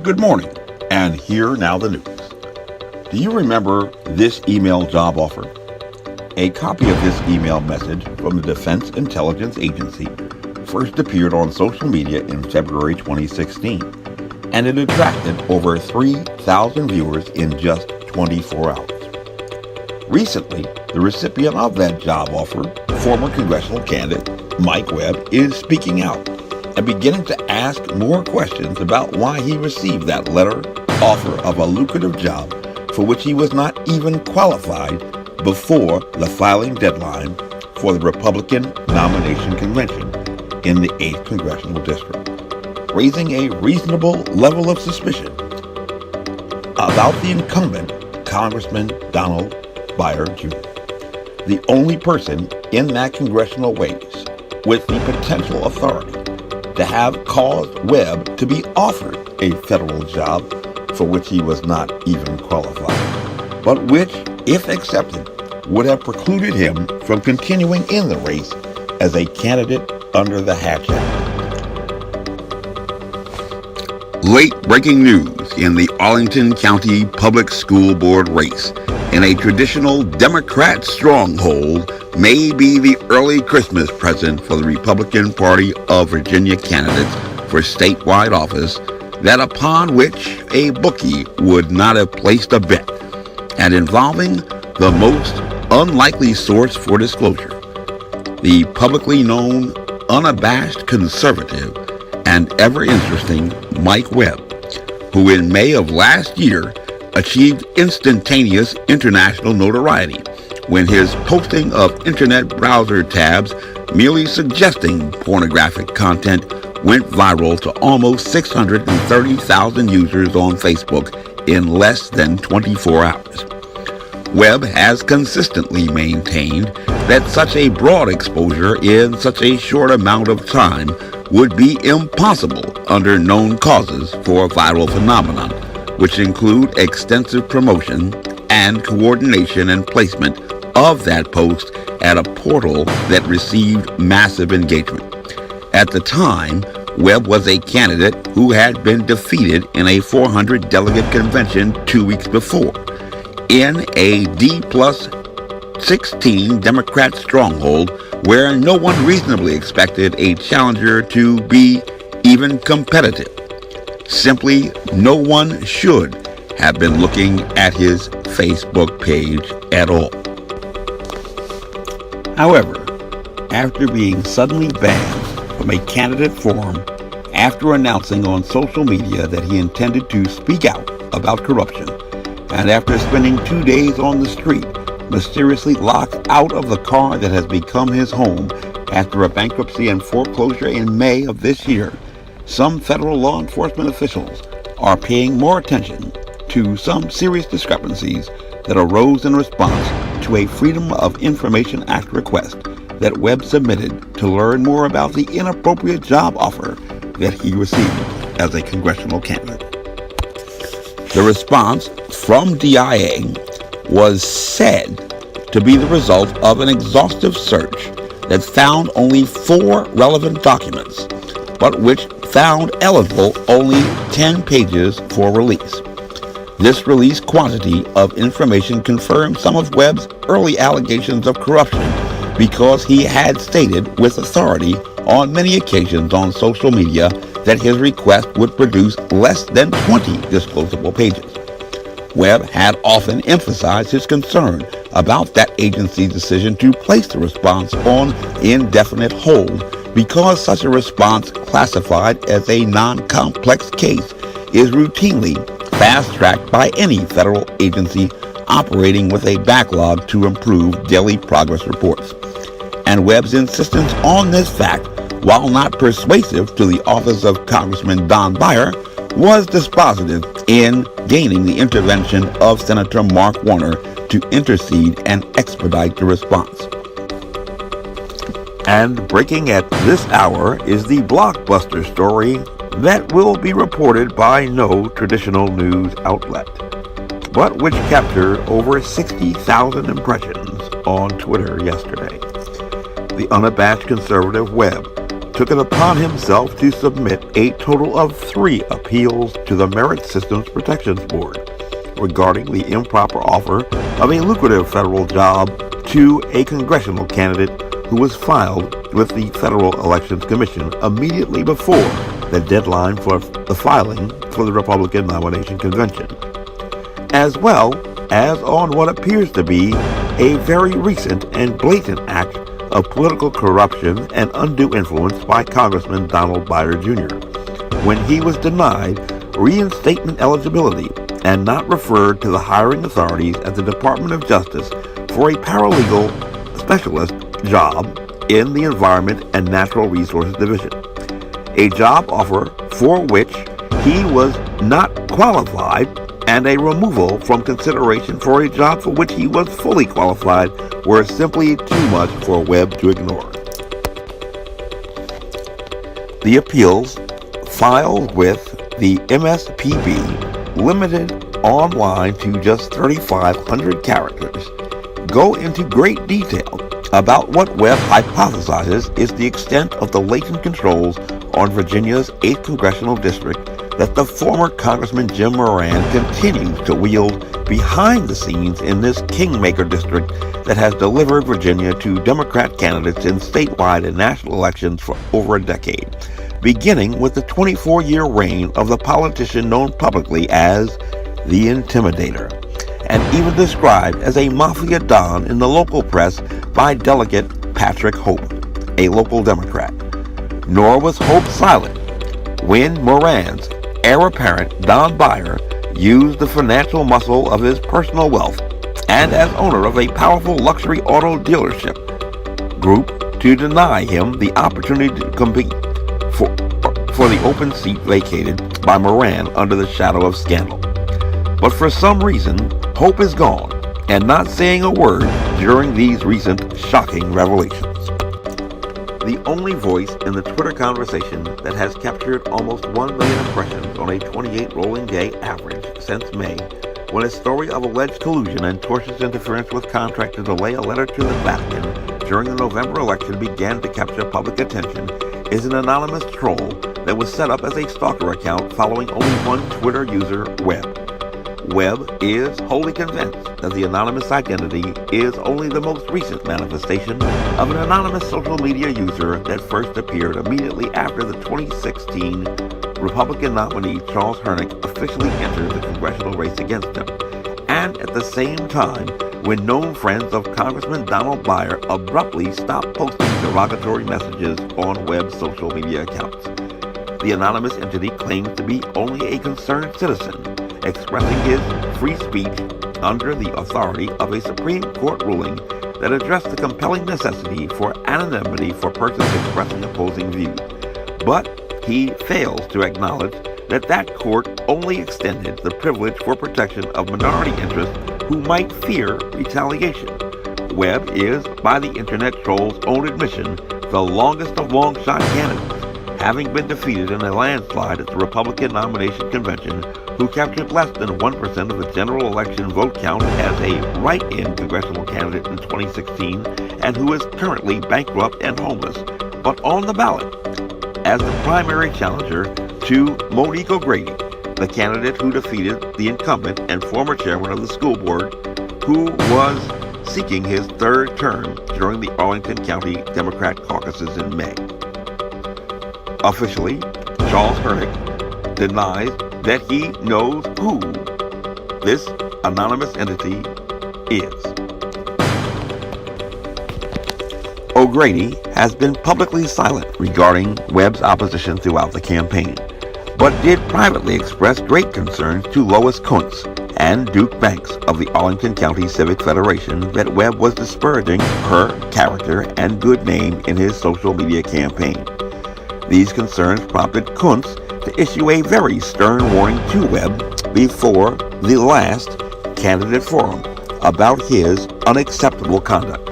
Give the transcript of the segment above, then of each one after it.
Good morning, and here now the news. Do you remember this email job offer? A copy of this email message from the Defense Intelligence Agency first appeared on social media in February 2016, and it attracted over 3,000 viewers in just 24 hours. Recently, the recipient of that job offer, former congressional candidate Mike Webb, is speaking out and beginning to ask more questions about why he received that letter offer of a lucrative job for which he was not even qualified before the filing deadline for the Republican nomination convention in the 8th Congressional District, raising a reasonable level of suspicion about the incumbent Congressman Donald Byer Jr., the only person in that congressional race with the potential authority to have caused Webb to be offered a federal job for which he was not even qualified, but which, if accepted, would have precluded him from continuing in the race as a candidate under the Hatch Act. Late breaking news in the Arlington County Public School Board race. In a traditional Democrat stronghold, may be the early Christmas present for the Republican Party of Virginia candidates for statewide office, that upon which a bookie would not have placed a bet, and involving the most unlikely source for disclosure, the publicly known, unabashed conservative and ever-interesting Mike Webb, who in May of last year achieved instantaneous international notoriety when his posting of internet browser tabs merely suggesting pornographic content went viral to almost 630,000 users on Facebook in less than 24 hours. Webb has consistently maintained that such a broad exposure in such a short amount of time would be impossible under known causes for a viral phenomenon, which include extensive promotion and coordination and placement of that post at a portal that received massive engagement. At the time, Webb was a candidate who had been defeated in a 400-delegate convention 2 weeks before, in a D+16 Democrat stronghold where no one reasonably expected a challenger to be even competitive. Simply, no one should have been looking at his Facebook page at all. However, after being suddenly banned from a candidate forum after announcing on social media that he intended to speak out about corruption, and after spending 2 days on the street, mysteriously locked out of the car that has become his home after a bankruptcy and foreclosure in May of this year, some federal law enforcement officials are paying more attention to some serious discrepancies that arose in response to a Freedom of Information Act request that Webb submitted to learn more about the inappropriate job offer that he received as a congressional candidate. The response from DIA was said to be the result of an exhaustive search that found only 4 relevant documents, but which found eligible only 10 pages for release. This release quantity of information confirmed some of Webb's early allegations of corruption because he had stated with authority on many occasions on social media that his request would produce less than 20 disclosable pages. Webb had often emphasized his concern about that agency's decision to place the response on indefinite hold because such a response, classified as a non-complex case, is routinely fast-tracked by any federal agency operating with a backlog to improve daily progress reports. And Webb's insistence on this fact, while not persuasive to the office of Congressman Don Beyer, was dispositive in gaining the intervention of Senator Mark Warner to intercede and expedite the response. And breaking at this hour is the blockbuster story that will be reported by no traditional news outlet, but which captured over 60,000 impressions on Twitter yesterday. The unabashed conservative Webb took it upon himself to submit a total of 3 appeals to the Merit Systems Protections Board regarding the improper offer of a lucrative federal job to a congressional candidate who was filed with the Federal Elections Commission immediately before the deadline for the filing for the Republican nomination convention, as well as on what appears to be a very recent and blatant act of political corruption and undue influence by Congressman Donald Beyer Jr. when he was denied reinstatement eligibility and not referred to the hiring authorities at the Department of Justice for a paralegal specialist job in the Environment and Natural Resources Division, a job offer for which he was not qualified, and a removal from consideration for a job for which he was fully qualified were simply too much for Webb to ignore. The appeals, filed with the MSPB, limited online to just 3,500 characters, go into great detail about what Webb hypothesizes is the extent of the latent controls on Virginia's 8th Congressional District that the former Congressman Jim Moran continues to wield behind the scenes in this kingmaker district that has delivered Virginia to Democrat candidates in statewide and national elections for over a decade, beginning with the 24-year reign of the politician known publicly as the Intimidator, and even described as a mafia don in the local press by Delegate Patrick Hope, a local Democrat. Nor was Hope silent when Moran's heir apparent Don Beyer used the financial muscle of his personal wealth and as owner of a powerful luxury auto dealership group to deny him the opportunity to compete for the open seat vacated by Moran under the shadow of scandal. But for some reason, Hope is gone and not saying a word during these recent shocking revelations. The only voice in the Twitter conversation that has captured almost 1 million impressions on a 28 rolling day average since May, when a story of alleged collusion and tortious interference with contract to delay a letter to the Vatican during the November election began to capture public attention, is an anonymous troll that was set up as a stalker account following only one Twitter user, Webb. Webb is wholly convinced that the anonymous identity is only the most recent manifestation of an anonymous social media user that first appeared immediately after the 2016 Republican nominee Charles Hernick officially entered the congressional race against him, and at the same time when known friends of Congressman Donald Beyer abruptly stopped posting derogatory messages on Webb's social media accounts. The anonymous entity claims to be only a concerned citizen expressing his free speech under the authority of a Supreme Court ruling that addressed the compelling necessity for anonymity for persons expressing opposing views. But he fails to acknowledge that that court only extended the privilege for protection of minority interests who might fear retaliation. Webb is, by the internet troll's own admission, the longest of long-shot candidates, having been defeated in a landslide at the Republican nomination convention, who captured less than 1% of the general election vote count as a write-in congressional candidate in 2016, and who is currently bankrupt and homeless, but on the ballot as the primary challenger to Monique O'Grady, the candidate who defeated the incumbent and former chairman of the school board, who was seeking his third term during the Arlington County Democrat caucuses in May. Officially, Charles Hernick denies that he knows who this anonymous entity is. O'Grady has been publicly silent regarding Webb's opposition throughout the campaign, but did privately express great concerns to Lois Kuntz and Duke Banks of the Arlington County Civic Federation that Webb was disparaging her character and good name in his social media campaign. These concerns prompted Kuntz to issue a very stern warning to Webb before the last candidate forum about his unacceptable conduct,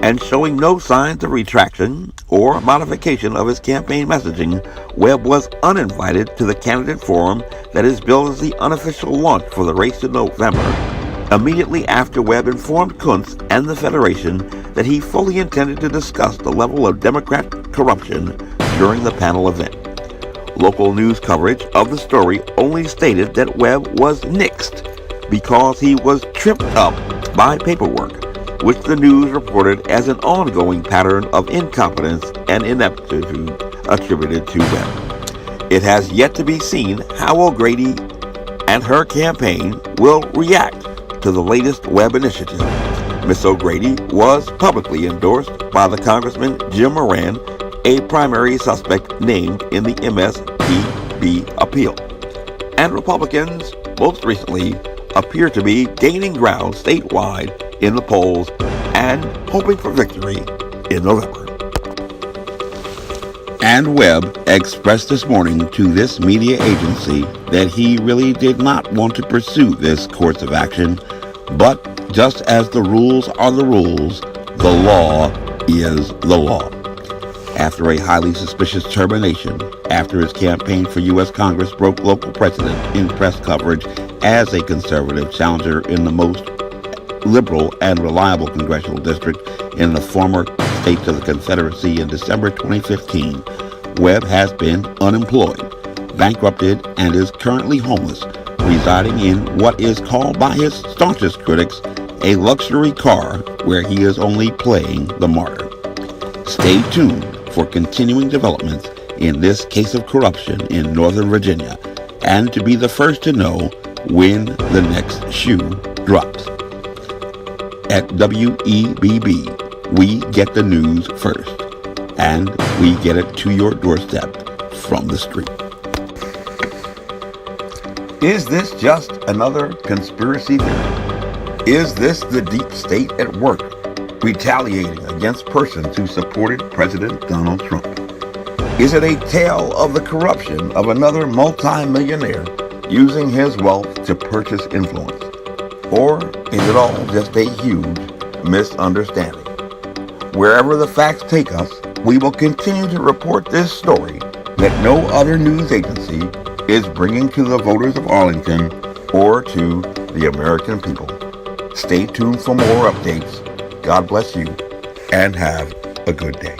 and showing no signs of retraction or modification of his campaign messaging, Webb was uninvited to the candidate forum that is billed as the unofficial launch for the race in November, immediately after Webb informed Kuntz and the Federation that he fully intended to discuss the level of Democrat corruption during the panel event. Local news coverage of the story only stated that Webb was nixed because he was tripped up by paperwork, which the news reported as an ongoing pattern of incompetence and ineptitude attributed to Webb. It has yet to be seen how O'Grady and her campaign will react to the latest Webb initiative. Ms. O'Grady was publicly endorsed by the Congressman Jim Moran, a primary suspect named in the MSPB appeal. And Republicans, most recently, appear to be gaining ground statewide in the polls and hoping for victory in November. And Webb expressed this morning to this media agency that he really did not want to pursue this course of action, but just as the rules are the rules, the law is the law. After a highly suspicious termination, after his campaign for U.S. Congress broke local precedent in press coverage as a conservative challenger in the most liberal and reliable congressional district in the former states of the Confederacy in December 2015, Webb has been unemployed, bankrupted, and is currently homeless, residing in what is called by his staunchest critics a luxury car where he is only playing the martyr. Stay tuned for continuing developments in this case of corruption in Northern Virginia, and to be the first to know when the next shoe drops. At WEBB, we get the news first, and we get it to your doorstep from the street. Is this just another conspiracy theory? Is this the deep state at work, retaliating against persons who supported President Donald Trump? Is it a tale of the corruption of another multi-millionaire using his wealth to purchase influence? Or is it all just a huge misunderstanding? Wherever the facts take us, we will continue to report this story that no other news agency is bringing to the voters of Arlington or to the American people. Stay tuned for more updates. God bless you, and have a good day.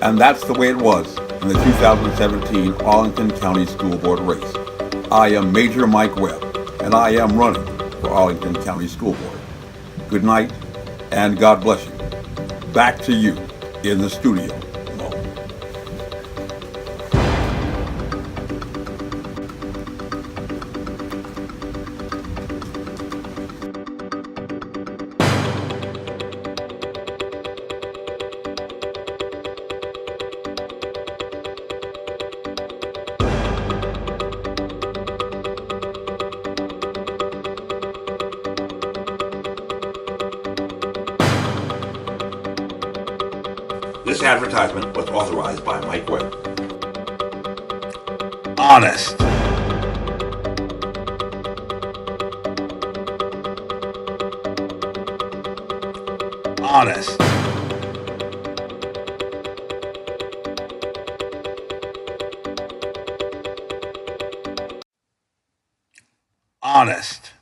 And that's the way it was in the 2017 Arlington County School Board race. I am Major Mike Webb, and I am running for Arlington County School Board. Good night, and God bless you. Back to you in the studio. This This advertisement was authorized by Mike Webb. Honest. Honest. Honest.